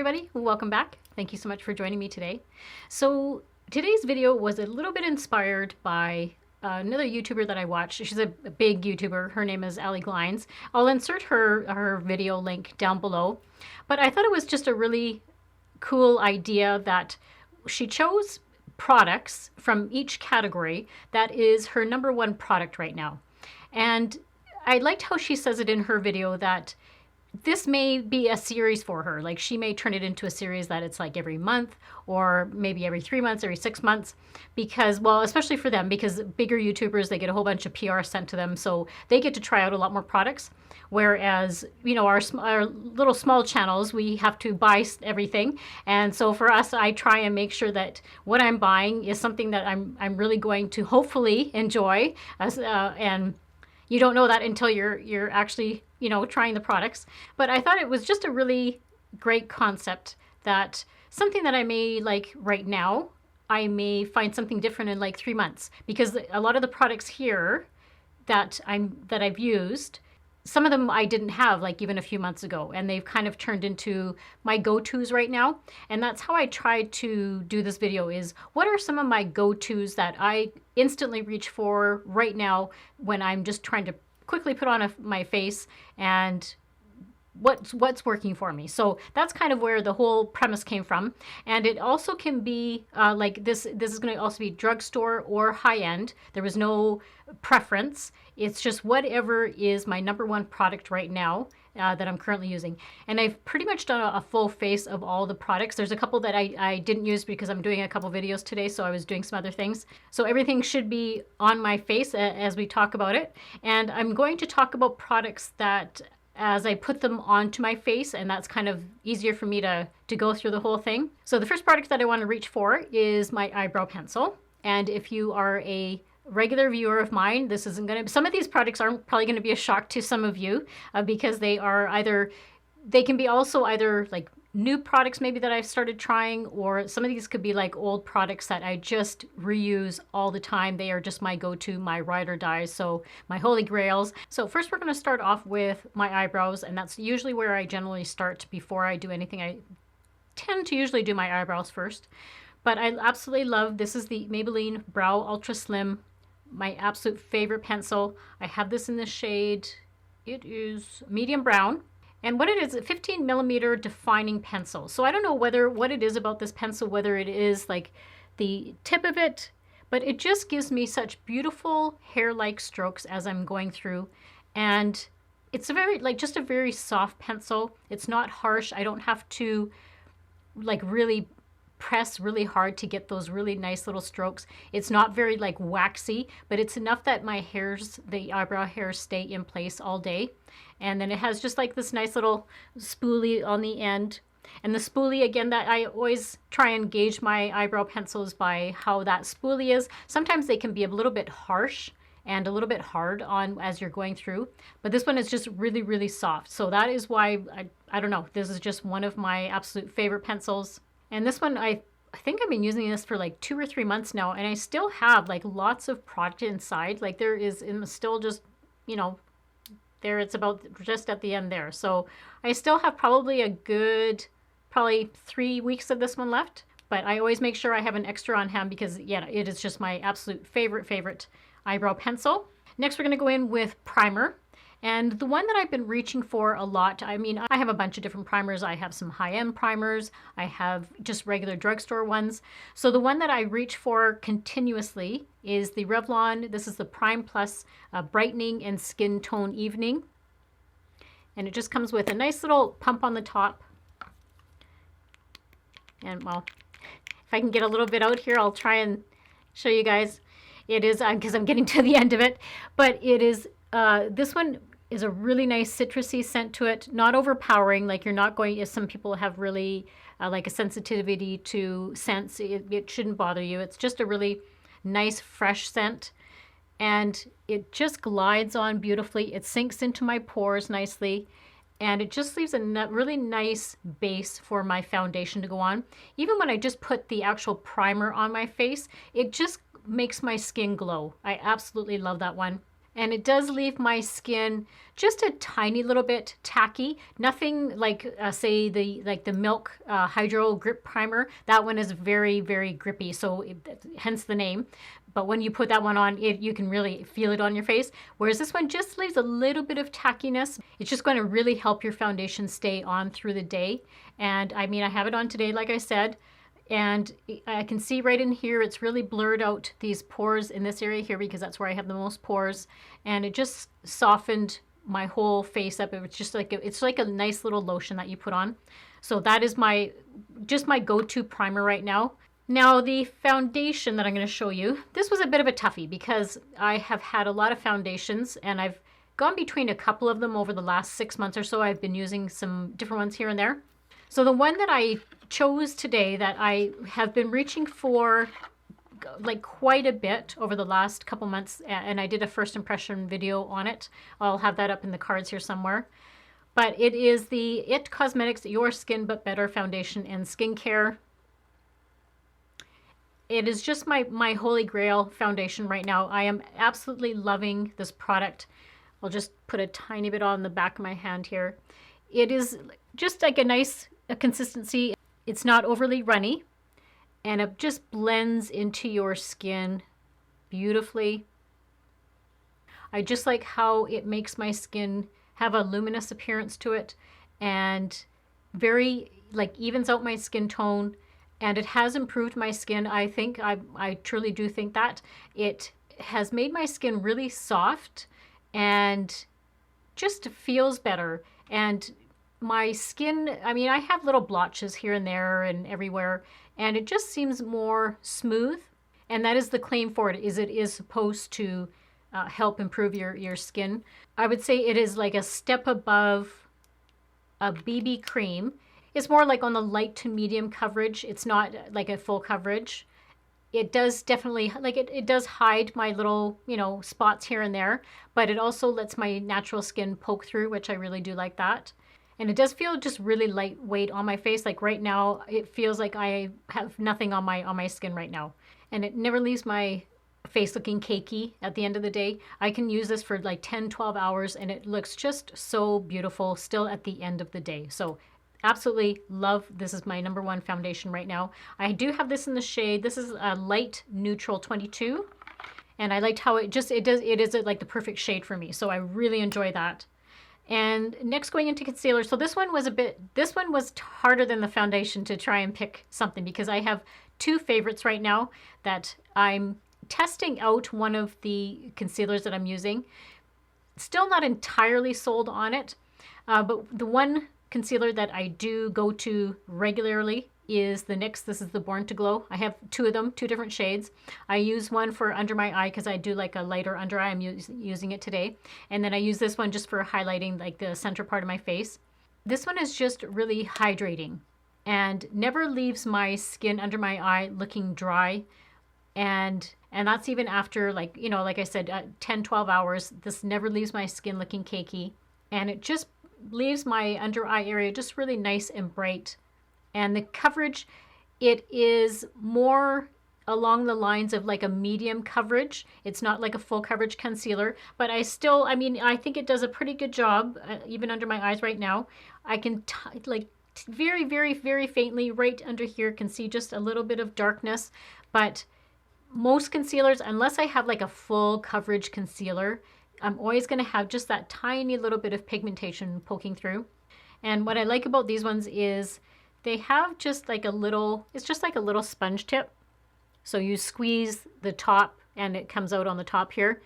everybody, welcome back. Thank you so much for joining me today. So today's video was a little bit inspired by another YouTuber that I watch. She's a big YouTuber. Her name is Ali Glines. I'll insert her video link down below. But I thought it was just a really cool idea that she chose products from each category that is her number one product right now. And I liked how she says it in her video that this may be a series for her. Like she may turn it into a series that it's like every month or maybe every 3 months, every 6 months, because, well, especially for them, because bigger YouTubers, they get a whole bunch of PR sent to them. So they get to try out a lot more products. Whereas, you know, our little small channels, we have to buy everything. And so for us, I try and make sure that what I'm buying is something that I'm really going to hopefully enjoy. And you don't know that until you're actually, you know, trying the products. But I thought it was just a really great concept that something that I may like right now, I may find something different in like 3 months, because a lot of the products here that I've used, some of them I didn't have like even a few months ago, and they've kind of turned into my go-tos right now. And that's how I tried to do this video, is what are some of my go-tos that I instantly reach for right now when I'm just trying to quickly put on my face, and what's working for me. So that's kind of where the whole premise came from. And it also can be like this is going to also be drugstore or high-end. There was no preference. It's just whatever is my number one product right now that I'm currently using. And I've pretty much done a full face of all the products. There's a couple that I didn't use because I'm doing a couple videos today, so I was doing some other things. So everything should be on my face as we talk about it. And I'm going to talk about products that as I put them onto my face, and that's kind of easier for me to go through the whole thing. So the first product that I want to reach for is my eyebrow pencil. And if you are a regular viewer of mine, this isn't going to, some of these products aren't probably going to be a shock to some of you because they can be also either like new products maybe that I've started trying, or some of these could be like old products that I just reuse all the time. They are just my go-to, my ride or dies, so my holy grails. So first we're going to start off with my eyebrows, and that's usually where I generally start before I do anything. I tend to usually do my eyebrows first, but I absolutely love, this is the Maybelline Brow Ultra Slim, my absolute favorite pencil. I have this in the shade, it is medium brown. And what it is, a 15 millimeter defining pencil. So I don't know what it is about this pencil, whether it is like the tip of it, but it just gives me such beautiful hair-like strokes as I'm going through. And it's just a very soft pencil. It's not harsh. I don't have to like really press really hard to get those really nice little strokes. It's not very like waxy, but it's enough that my hairs, the eyebrow hairs, stay in place all day. And then it has just like this nice little spoolie on the end. And the spoolie, again, that I always try and gauge my eyebrow pencils by how that spoolie is. Sometimes they can be a little bit harsh and a little bit hard on as you're going through, but this one is just really, really soft. So that is why, I don't know, this is just one of my absolute favorite pencils. And this one, I think I've been using this for like 2 or 3 months now, and I still have like lots of product inside. Like there is still just, you know, there it's about just at the end there. So I still have probably a good, probably 3 weeks of this one left, but I always make sure I have an extra on hand because, yeah, it is just my absolute favorite eyebrow pencil. Next, we're going to go in with primer. And the one that I've been reaching for a lot, I mean, I have a bunch of different primers. I have some high-end primers. I have just regular drugstore ones. So the one that I reach for continuously is the Revlon. This is the Prime Plus Brightening and Skin Tone Evening. And it just comes with a nice little pump on the top. And, well, if I can get a little bit out here, I'll try and show you guys. It is, because I'm getting to the end of it, but it is, this one is a really nice citrusy scent to it, not overpowering. Like you're not going, as some people have really like a sensitivity to scents, it shouldn't bother you. It's just a really nice fresh scent, and it just glides on beautifully. It sinks into my pores nicely, and it just leaves a really nice base for my foundation to go on. Even when I just put the actual primer on my face, it just makes my skin glow. I absolutely love that one. and it does leave my skin just a tiny little bit tacky. Nothing like say the Milk Hydro Grip Primer. That one is very, very grippy, so hence the name. But when you put that one on, you can really feel it on your face. Whereas this one just leaves a little bit of tackiness. It's just going to really help your foundation stay on through the day. And I mean, I have it on today, like I said. And I can see right in here, it's really blurred out these pores in this area here because that's where I have the most pores. And it just softened my whole face up. It was just like, it's like a nice little lotion that you put on. So that is just my go-to primer right now. Now the foundation that I'm going to show you, this was a bit of a toughie because I have had a lot of foundations and I've gone between a couple of them over the last 6 months or so. I've been using some different ones here and there. So the one that I chose today that I have been reaching for like quite a bit over the last couple months, and I did a first impression video on it. I'll have that up in the cards here somewhere. But it is the IT Cosmetics Your Skin But Better Foundation and Skincare. It is just my holy grail foundation right now. I am absolutely loving this product. I'll just put a tiny bit on the back of my hand here. It is just like a nice consistency. It's not overly runny, and it just blends into your skin beautifully. I just like how it makes my skin have a luminous appearance to it, and very like evens out my skin tone, and it has improved my skin. I think I truly do think that it has made my skin really soft and just feels better. And my skin, I mean, I have little blotches here and there and everywhere, and it just seems more smooth. And that is the claim for it, is it is supposed to help improve your skin. I would say it is like a step above a BB cream. It's more like on the light to medium coverage. It's not like a full coverage. It does definitely, like it does hide my little, spots here and there, but it also lets my natural skin poke through, which I really do like that. And it does feel just really lightweight on my face. Like right now, it feels like I have nothing on my skin right now. And it never leaves my face looking cakey at the end of the day. I can use this for like 10, 12 hours and it looks just so beautiful still at the end of the day. So absolutely love, this is my number one foundation right now. I do have this in the shade, this is a light neutral 22. And I liked how it is like the perfect shade for me. So I really enjoy that. And next, going into concealer. So this one was harder than the foundation to try and pick something because I have two favorites right now that I'm testing out. One of the concealers that I'm using, still not entirely sold on it, but the one concealer that I do go to regularly is the NYX. This is the Born to Glow. I have two of them, two different shades. I use one for under my eye because I do like a lighter under eye. I'm using it today. And then I use this one just for highlighting like the center part of my face. This one is just really hydrating and never leaves my skin under my eye looking dry. And that's even after like I said, 10, 12 hours. This never leaves my skin looking cakey. And it just leaves my under eye area just really nice and bright. And the coverage, it is more along the lines of like a medium coverage. It's not like a full coverage concealer, but I think it does a pretty good job, even under my eyes right now. I can very, very, very faintly right under here can see just a little bit of darkness, but most concealers, unless I have like a full coverage concealer, I'm always going to have just that tiny little bit of pigmentation poking through. And what I like about these ones is they have just like it's just like a little sponge tip. So you squeeze the top and it comes out on the top here.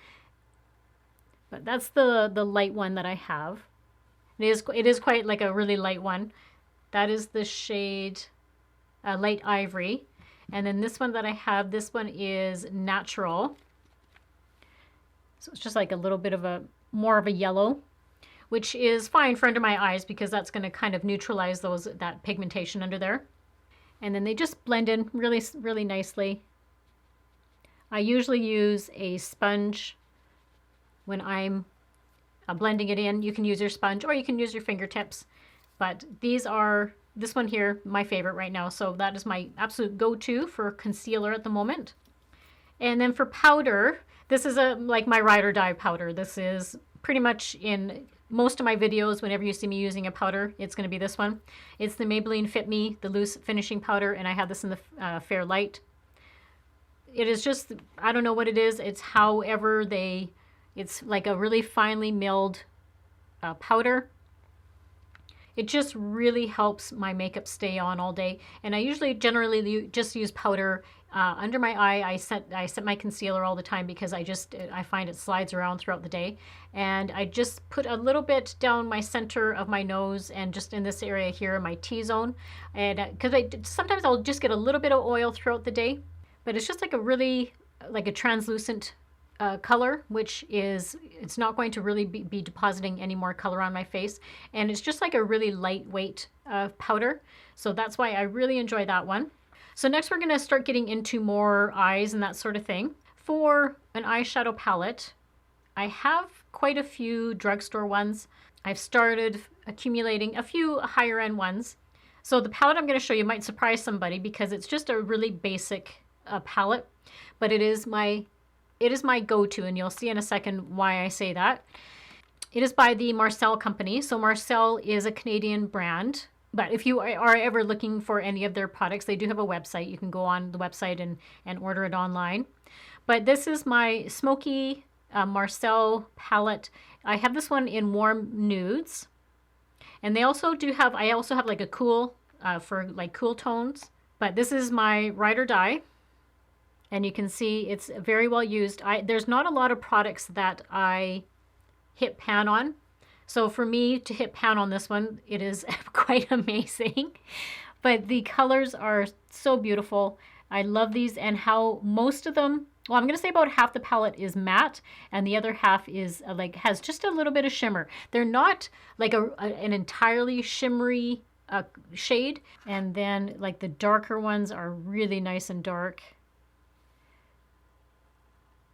But that's the light one that I have. It is quite like a really light one. That is the shade Light Ivory. And then this one that I have, this one is Natural. So it's just like a little bit of more of a yellow, which is fine for under my eyes because that's going to kind of neutralize that pigmentation under there. And then they just blend in really, really nicely. I usually use a sponge when I'm blending it in. You can use your sponge or you can use your fingertips. But this one here, my favorite right now. So that is my absolute go-to for concealer at the moment. And then for powder, This is like my ride or die powder. This is pretty much in most of my videos. Whenever you see me using a powder, it's going to be this one. It's the Maybelline Fit Me, the loose finishing powder, and I have this in the Fair Light. It is just, I don't know what it is. It's however it's like a really finely milled powder. It just really helps my makeup stay on all day. And I usually generally just use powder under my eye. I set my concealer all the time because I find it slides around throughout the day. And I just put a little bit down my center of my nose and just in this area here, my T-zone. And because sometimes I'll just get a little bit of oil throughout the day, but it's just like a translucent color, which is, it's not going to really be depositing any more color on my face. And it's just like a really lightweight powder. So that's why I really enjoy that one. So next we're going to start getting into more eyes and that sort of thing. For an eyeshadow palette, I have quite a few drugstore ones. I've started accumulating a few higher end ones. So the palette I'm going to show you might surprise somebody because it's just a really basic palette, but it is my go-to, and you'll see in a second why I say that. It is by the Marcel company. So Marcel is a Canadian brand, but if you are ever looking for any of their products, they do have a website. You can go on the website and order it online. But this is my smoky Marcel palette. I have this one in warm nudes, and I also have like a cool for like cool tones. But this is my ride or die. And you can see it's very well used. There's not a lot of products that I hit pan on. So for me to hit pan on this one, it is quite amazing. But the colors are so beautiful. I love these, and how most of them, well, I'm going to say about half the palette is matte and the other half is has just a little bit of shimmer. They're not like an entirely shimmery shade. And then like the darker ones are really nice and dark.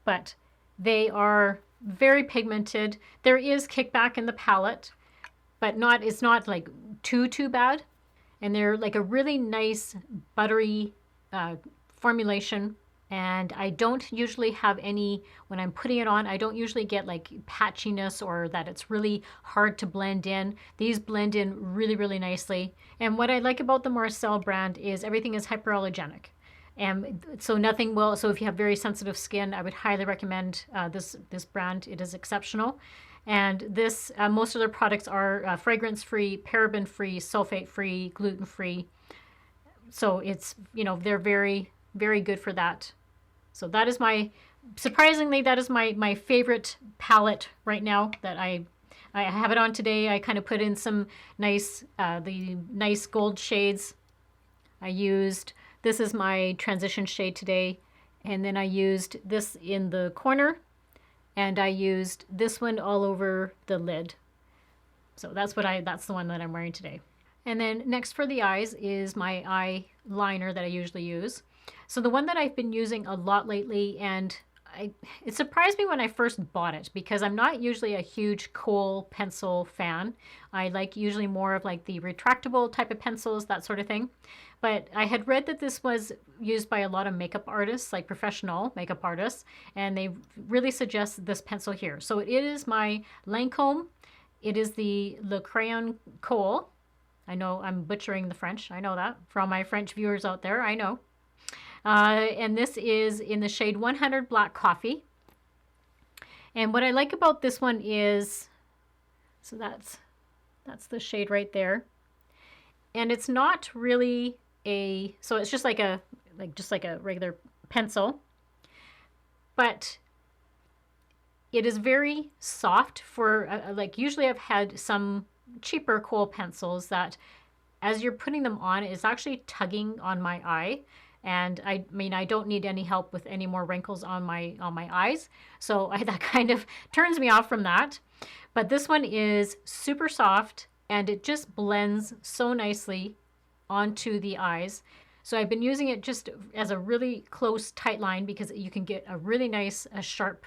But they are very pigmented. There is kickback in the palette, but it's not like too bad. And they're like a really nice buttery formulation. And I don't usually have any, when I'm putting it on, I don't usually get like patchiness or that it's really hard to blend in. These blend in really, really nicely. And what I like about the Marcel brand is everything is hyperallergenic. And so so if you have very sensitive skin, I would highly recommend this brand. It is exceptional. And most of their products are fragrance-free, paraben-free, sulfate-free, gluten-free. So it's, they're very, very good for that. So that is surprisingly, that is my favorite palette right now that I have it on today. I kind of put in some the nice gold shades. This is my transition shade today. And then I used this in the corner, and I used this one all over the lid. So that's the one that I'm wearing today. And then next for the eyes is my eyeliner that I usually use. So the one that I've been using a lot lately, and it surprised me when I first bought it because I'm not usually a huge kohl pencil fan. I like usually more of like the retractable type of pencils, that sort of thing. But I had read that this was used by a lot of makeup artists, like professional makeup artists, and they really suggest this pencil here. So it is my Lancome. It is the Le Crayon Kohl. I know I'm butchering the French. I know that. For all my French viewers out there, I know. And this is in the shade 100 Black Coffee. And what I like about this one is, so that's the shade right there. And it's not really so it's just like a regular pencil, but it is very soft for usually I've had some cheaper kohl pencils that as you're putting them on, it's actually tugging on my eye. And I don't need any help with any more wrinkles on my eyes. So that kind of turns me off from that. But this one is super soft and it just blends so nicely onto the eyes. So I've been using it just as a really close tight line because you can get a really nice sharp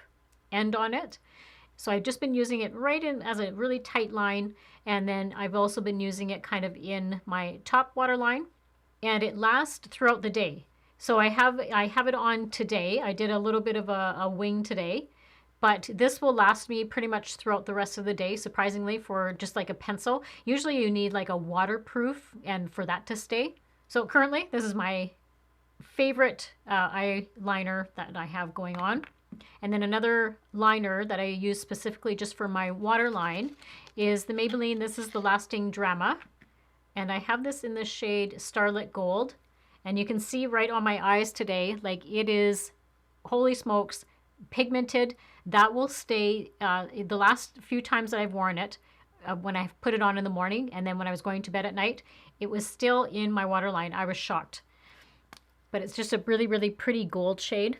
end on it. So I've just been using it right in as a really tight line. And then I've also been using it kind of in my top waterline. And it lasts throughout the day. So I have it on today. I did a little bit of a wing today, but this will last me pretty much throughout the rest of the day, surprisingly, for just like a pencil. Usually you need like a waterproof and for that to stay. So currently this is my favorite eyeliner that I have going on. And then another liner that I use specifically just for my waterline is the Maybelline. This is the Lasting Drama. And I have this in the shade Starlit Gold. And you can see right on my eyes today, like it is, holy smokes, pigmented. That will stay, the last few times that I've worn it, when I put it on in the morning and then when I was going to bed at night, it was still in my waterline. I was shocked. But it's just a really, really pretty gold shade.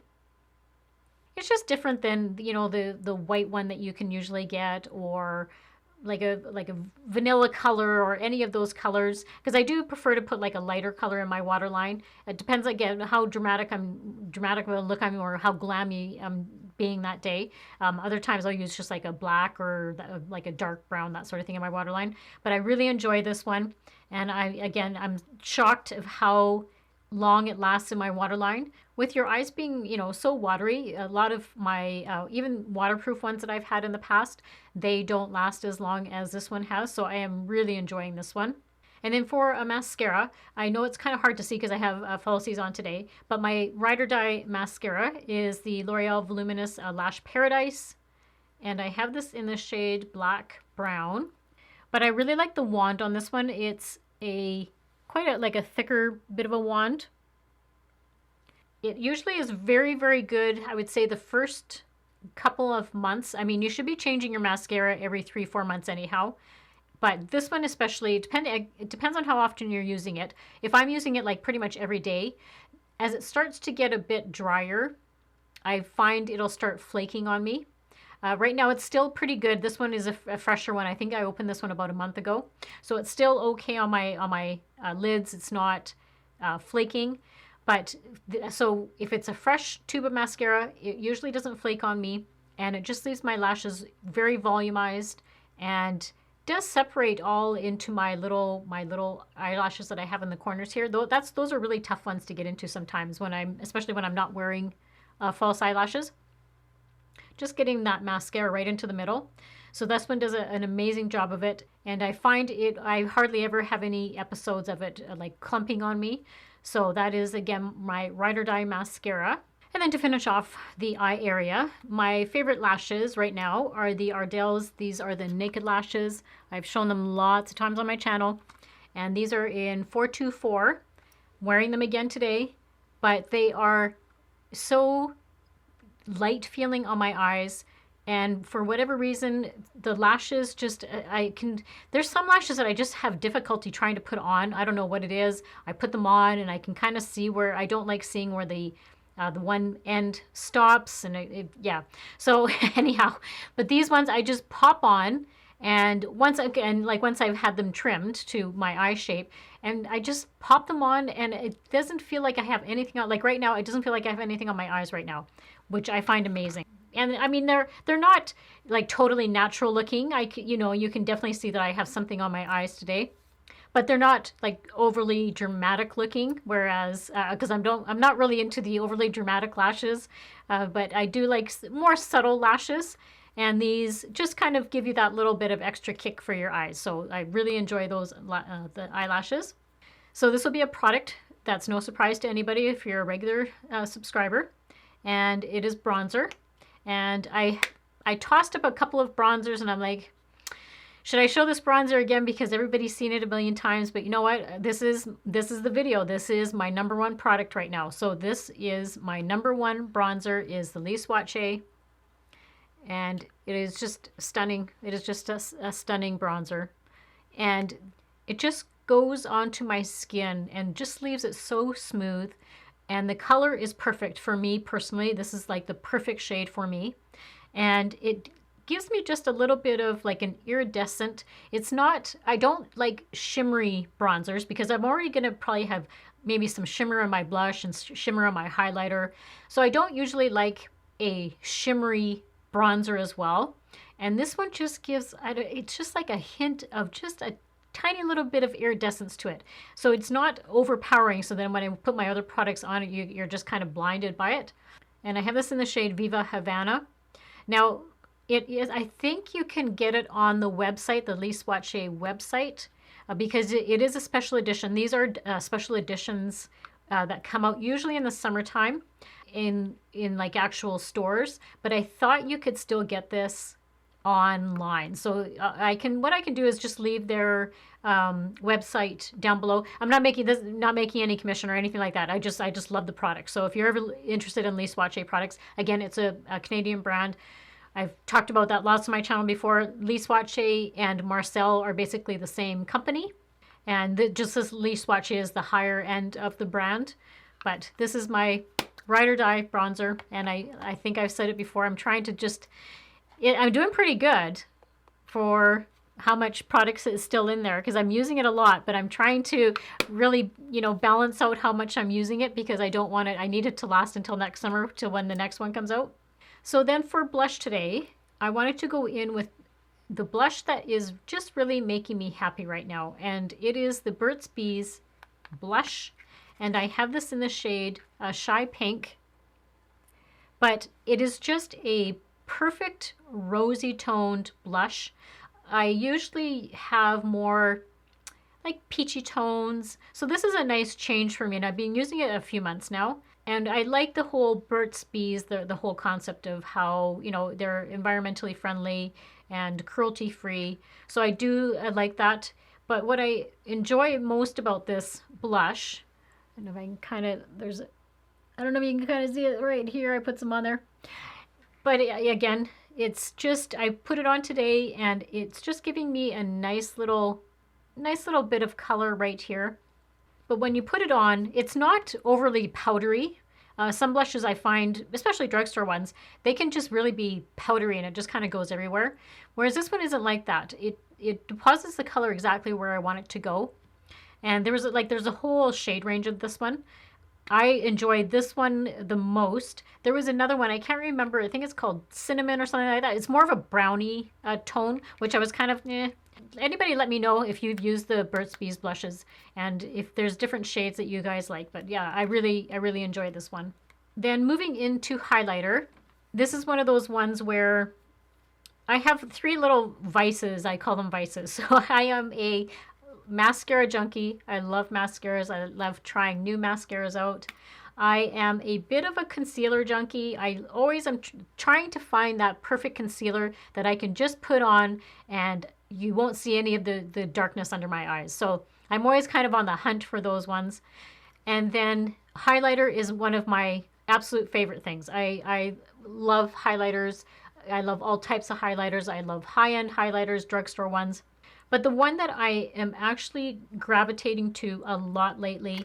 It's just different than, you know, the white one that you can usually get, or like a vanilla color or any of those colors, because I do prefer to put like a lighter color in my waterline. It depends again how dramatic of a look I'm, or how glammy I'm being that day. Other times I'll use just like a black or like a dark brown, that sort of thing in my waterline. But I really enjoy this one, and I'm shocked of how long it lasts in my waterline. With your eyes being, you know, so watery, a lot of my even waterproof ones that I've had in the past, they don't last as long as this one has. So I am really enjoying this one. And then for a mascara, I know it's kind of hard to see because I have falsies on today, but my Ride or Die mascara is the L'Oreal Voluminous Lash Paradise. And I have this in the shade Black Brown. But I really like the wand on this one. It's quite a thicker bit of a wand. It usually is very, very good. I would say the first couple of months. I mean, you should be changing your mascara every 3-4 months anyhow. But this one especially, it depends on how often you're using it. If I'm using it like pretty much every day, as it starts to get a bit drier, I find it'll start flaking on me. Right now it's still pretty good. This one is a fresher one. I think I opened this one about a month ago. So it's still okay on my lids. It's not flaking. But so if it's a fresh tube of mascara, it usually doesn't flake on me, and it just leaves my lashes very volumized and does separate all into my little eyelashes that I have in the corners here. Though those are really tough ones to get into sometimes especially when I'm not wearing false eyelashes. Just getting that mascara right into the middle. So this one does an amazing job of it, and I find I hardly ever have any episodes of it like clumping on me. So that is, again, my Ride or Die mascara. And then to finish off the eye area, my favorite lashes right now are the Ardell's. These are the Naked Lashes. I've shown them lots of times on my channel. And these are in 424. I'm wearing them again today, but they are so light feeling on my eyes. And for whatever reason, the lashes just, there's some lashes that I just have difficulty trying to put on. I don't know what it is. I put them on and I can kind of see where, I don't like seeing where the one end stops, and yeah. So anyhow, but these ones I just pop on, and once I've had them trimmed to my eye shape, and I just pop them on, and it doesn't feel like I have anything on. Like right now, it doesn't feel like I have anything on my eyes right now, which I find amazing. And I mean, they're not like totally natural looking. You can definitely see that I have something on my eyes today, but they're not like overly dramatic looking. Whereas, because I'm not really into the overly dramatic lashes, but I do like more subtle lashes. And these just kind of give you that little bit of extra kick for your eyes. So I really enjoy those the eyelashes. So this will be a product that's no surprise to anybody if you're a regular subscriber, and it is bronzer. And I tossed up a couple of bronzers, and I'm like, should I show this bronzer again because everybody's seen it a million times? But you know what? This is the video. This is my #1 product right now. So this is my #1 bronzer, is the Le Swatche, and it is just stunning. It is just a stunning bronzer, and it just goes onto my skin and just leaves it so smooth. And the color is perfect for me personally. This is like the perfect shade for me. And it gives me just a little bit of like an iridescent. I don't like shimmery bronzers because I'm already going to probably have maybe some shimmer on my blush and shimmer on my highlighter. So I don't usually like a shimmery bronzer as well. And this one just gives, it's just like a hint of just a tiny little bit of iridescence to it. So it's not overpowering. So then when I put my other products on it, you're just kind of blinded by it. And I have this in the shade Viva Havana. Now, it is, I think you can get it on the website, the Lee Swatche website, because it is a special edition. These are special editions that come out usually in the summertime in like actual stores, but I thought you could still get this online. So what I can do is just leave their website down below. I'm not making any commission or anything like that. I just love the product. So if you're ever interested in Lee Swatche products, again, it's a Canadian brand. I've talked about that lots on my channel before. Lee Swatche and Marcel are basically the same company. And just as Lee Swatche is the higher end of the brand. But this is my ride or die bronzer. And I think I've said it before. I'm trying to just... I'm doing pretty good for how much products is still in there because I'm using it a lot. But I'm trying to really, balance out how much I'm using it because I don't want it... I need it to last until next summer, till when the next one comes out. So then for blush today, I wanted to go in with the blush that is just really making me happy right now. And it is the Burt's Bees blush. And I have this in the shade Shy Pink. But it is just a perfect rosy toned blush. I usually have more like peachy tones. So this is a nice change for me. And I've been using it a few months now. And I like the whole Burt's Bees, the whole concept of how, they're environmentally friendly and cruelty-free. So I like that. But what I enjoy most about this blush, and if I can kind of, I don't know if you can kind of see it right here. I put some on there. But again, it's just, I put it on today and it's just giving me a nice little bit of color right here. But when you put it on, it's not overly powdery. Some blushes I find, especially drugstore ones, they can just really be powdery and it just kind of goes everywhere. Whereas this one isn't like that. It deposits the color exactly where I want it to go. And there's a whole shade range of this one. I enjoyed this one the most. There was another one, I can't remember, I think it's called Cinnamon or something like that. It's more of a brownie tone, which I was kind of, Anybody let me know if you've used the Burt's Bees blushes and if there's different shades that you guys like. But yeah, I really enjoyed this one. Then moving into highlighter, this is one of those ones where I have three little vices. I call them vices. So I am a mascara junkie. I love mascaras. I love trying new mascaras out. I am a bit of a concealer junkie. I always am trying to find that perfect concealer that I can just put on and you won't see any of the darkness under my eyes. So I'm always kind of on the hunt for those ones. And then highlighter is one of my absolute favorite things. I love highlighters. I love all types of highlighters. I love high-end highlighters, drugstore ones. But the one that I am actually gravitating to a lot lately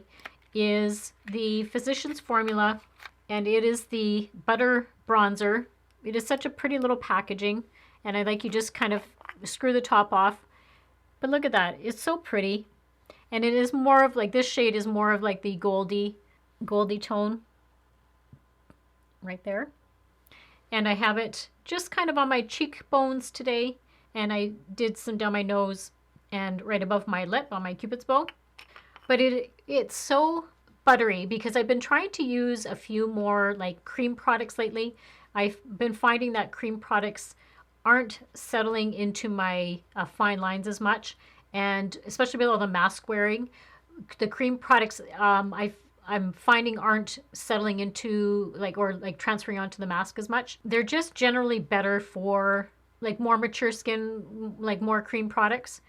is the Physicians Formula, and it is the Butter Bronzer. It is such a pretty little packaging, and I like you just kind of screw the top off. But look at that. It's so pretty. And it is more of like, this shade is more of like the goldy tone right there. And I have it just kind of on my cheekbones today. And I did some down my nose and right above my lip on my Cupid's bow. But it's so buttery because I've been trying to use a few more like cream products lately. I've been finding that cream products aren't settling into my fine lines as much, and especially with all the mask wearing, the cream products I'm finding aren't settling into or transferring onto the mask as much. They're just generally better for like more mature skin, like more cream products.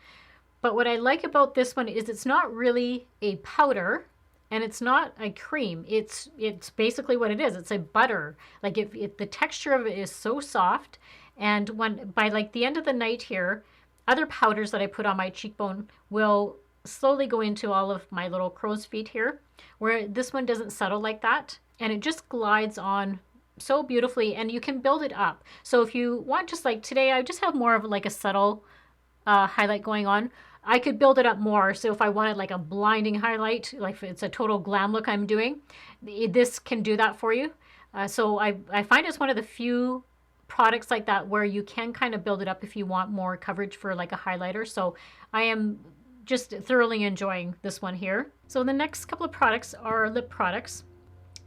But what I like about this one is it's not really a powder and it's not a cream. It's basically what it is. It's a butter. Like the texture of it is so soft. And by like the end of the night here, other powders that I put on my cheekbone will slowly go into all of my little crow's feet here, where this one doesn't settle like that. And it just glides on so beautifully, and you can build it up. So if you want, just like today, I just have more of like a subtle highlight going on. I could build it up more. So if I wanted like a blinding highlight, like if it's a total glam look I'm doing, this can do that for you. So I find it's one of the few products like that where you can kind of build it up if you want more coverage for like a highlighter. So I am just thoroughly enjoying this one here. So the next couple of products are lip products.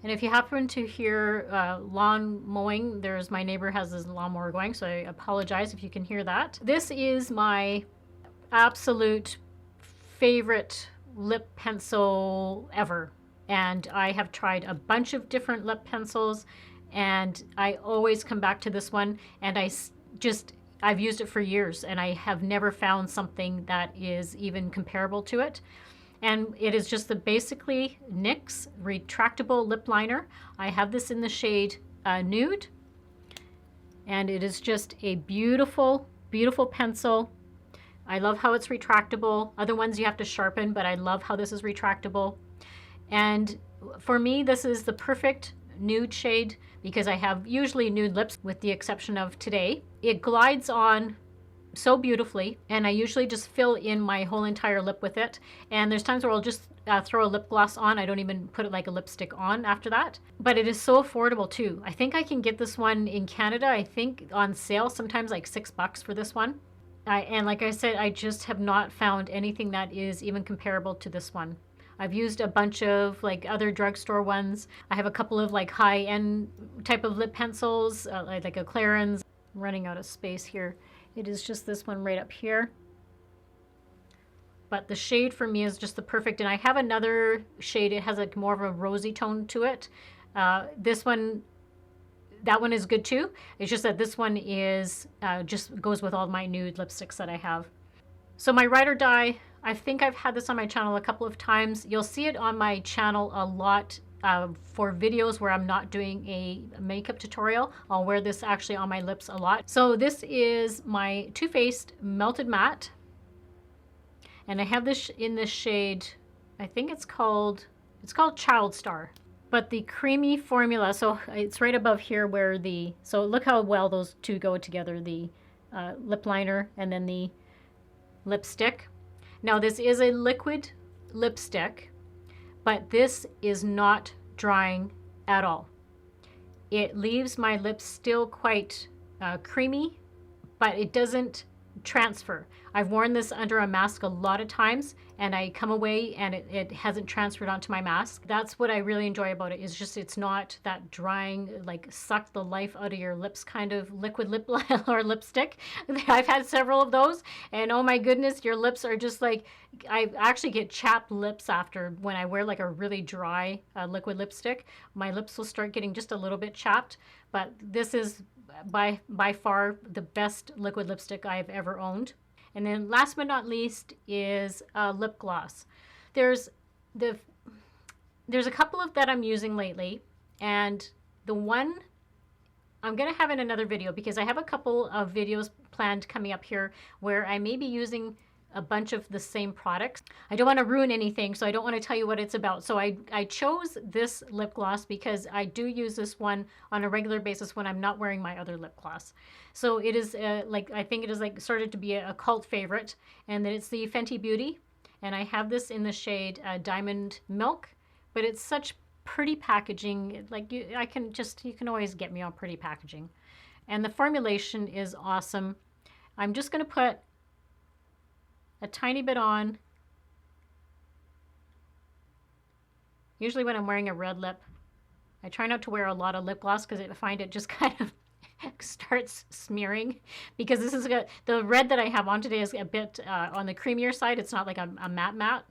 And if you happen to hear lawn mowing, my neighbor has his lawnmower going, so I apologize if you can hear that. This is my absolute favorite lip pencil ever. And I have tried a bunch of different lip pencils, and I always come back to this one. And I've used it for years, and I have never found something that is even comparable to it. And it is just the basically NYX retractable lip liner. I have this in the shade Nude. And it is just a beautiful, beautiful pencil. I love how it's retractable. Other ones you have to sharpen, but I love how this is retractable. And for me, this is the perfect nude shade because I have usually nude lips with the exception of today. It glides on so beautifully, and I usually just fill in my whole entire lip with it. And there's times where I'll just throw a lip gloss on. I don't even put it like a lipstick on after that. But it is so affordable too. I think I can get this one in Canada, I think on sale, sometimes like $6 for this one. And like I said, I just have not found anything that is even comparable to this one. I've used a bunch of like other drugstore ones. I have a couple of like high-end type of lip pencils, like a Clarins. I'm running out of space here. It is just this one right up here. But the shade for me is just the perfect. And I have another shade. It has like more of a rosy tone to it. This one, that one is good too. It's just that this one is just goes with all my nude lipsticks that I have. So my Ride or Die, I think I've had this on my channel a couple of times. You'll see it on my channel a lot for videos where I'm not doing a makeup tutorial. I'll wear this actually on my lips a lot. So this is my Too Faced Melted Matte. And I have this in this shade, I think it's called Child Star. But the creamy formula, so it's right above here where so look how well those two go together, the lip liner and then the lipstick. Now this is a liquid lipstick, but this is not drying at all. It leaves my lips still quite creamy, but it doesn't transfer. I've worn this under a mask a lot of times, and I come away and it hasn't transferred onto my mask. That's what I really enjoy about it, is just it's not that drying, like suck the life out of your lips kind of liquid lip or lipstick. I've had several of those, and oh my goodness, your lips are just like, I actually get chapped lips after when I wear like a really dry liquid lipstick. My lips will start getting just a little bit chapped, but this is by far the best liquid lipstick I've ever owned. And then last but not least is lip gloss. There's a couple of that I'm using lately, and the one I'm going to have in another video because I have a couple of videos planned coming up here where I may be using a bunch of the same products. I don't want to ruin anything, so I don't want to tell you what it's about. So I chose this lip gloss because I do use this one on a regular basis when I'm not wearing my other lip gloss. So it is I think it is like started to be a cult favorite, and then it's the Fenty Beauty, and I have this in the shade Diamond Milk, but it's such pretty packaging. Like you can always get me on pretty packaging, and the formulation is awesome. I'm just going to put a tiny bit on. Usually when I'm wearing a red lip, I try not to wear a lot of lip gloss because I find it just kind of starts smearing, because this is the red that I have on today is a bit on the creamier side. It's not like a matte,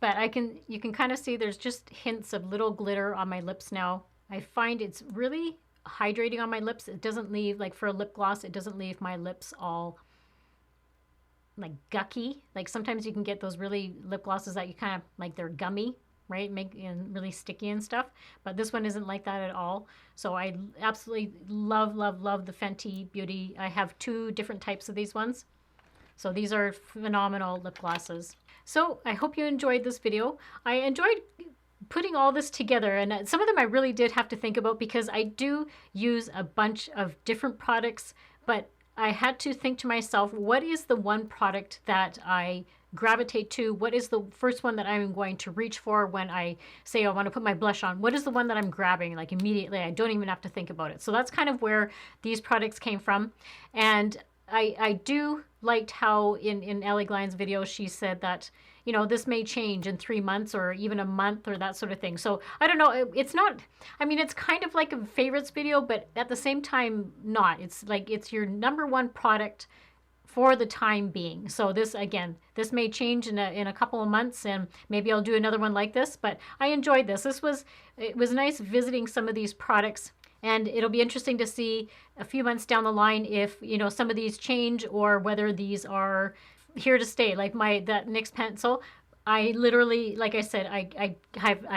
but you can kind of see there's just hints of little glitter on my lips now. I find it's really hydrating on my lips. It doesn't leave, like for a lip gloss, it doesn't leave my lips all like gucky. Like sometimes you can get those really lip glosses that you kind of like they're gummy, right? And really sticky and stuff. But this one isn't like that at all. So I absolutely love the Fenty Beauty. I have 2 different types of these ones. So these are phenomenal lip glosses. So I hope you enjoyed this video. I enjoyed putting all this together, and some of them I really did have to think about because I do use a bunch of different products, but I had to think to myself, what is the one product that I gravitate to? What is the first one that I'm going to reach for when I say I want to put my blush on? What is the one that I'm grabbing like immediately? I don't even have to think about it. So that's kind of where these products came from. And I do liked how in Ellie Glein's video she said that, you know, this may change in 3 months or even a month or that sort of thing. So I don't know. It's not, I mean, it's kind of like a favorites video, but at the same time, not. It's like it's your number one product for the time being. So this, again, this may change in a couple of months, and maybe I'll do another one like this, but I enjoyed this. It was nice visiting some of these products, and it'll be interesting to see a few months down the line if, you know, some of these change or whether these are here to stay. Like that NYX pencil, I literally, like I said, I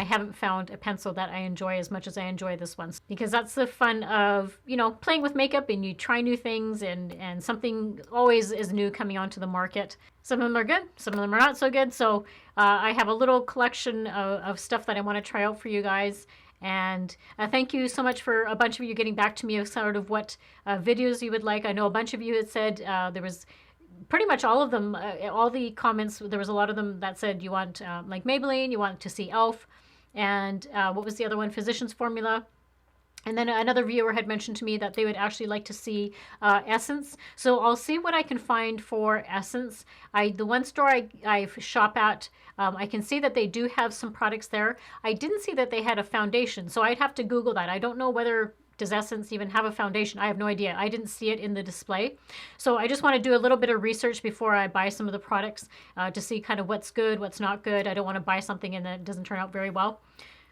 haven't found a pencil that I enjoy as much as I enjoy this one, because that's the fun of, you know, playing with makeup, and you try new things, and something always is new coming onto the market. Some of them are good, some of them are not so good. So I have a little collection of stuff that I want to try out for you guys. And thank you so much for a bunch of you getting back to me of sort of what videos you would like. I know a bunch of you had said there was pretty much all of them, all the comments, there was a lot of them that said you want like Maybelline, you want to see e.l.f. And what was the other one? Physicians Formula. And then another viewer had mentioned to me that they would actually like to see Essence. So I'll see what I can find for Essence. The one store I shop at, I can see that they do have some products there. I didn't see that they had a foundation, so I'd have to Google that. I don't know whether, does Essence even have a foundation? I have no idea. I didn't see it in the display. So I just want to do a little bit of research before I buy some of the products to see kind of what's good, what's not good. I don't want to buy something and then it doesn't turn out very well.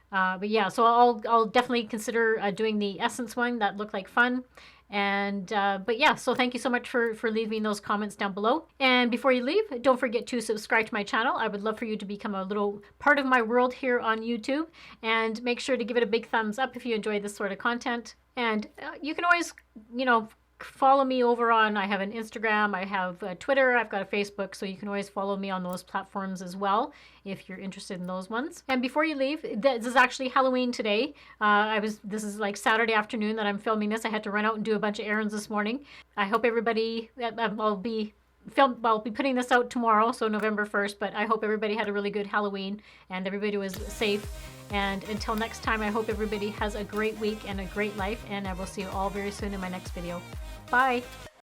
But yeah, so I'll definitely consider doing the Essence one. That looked like fun. And but yeah, so thank you so much for leaving those comments down below. And before you leave, don't forget to subscribe to my channel. I would love for you to become a little part of my world here on YouTube, and make sure to give it a big thumbs up if you enjoy this sort of content. And you can always, you know, follow me over on, I have an Instagram, I have a Twitter, I've got a Facebook, so you can always follow me on those platforms as well if you're interested in those ones. And before you leave, this is actually Halloween today. This is like Saturday afternoon that I'm filming this. I had to run out and do a bunch of errands this morning. I hope everybody, I'll be putting this out tomorrow, so November 1st, but I hope everybody had a really good Halloween and everybody was safe. And until next time, I hope everybody has a great week and a great life, and I will see you all very soon in my next video. Bye!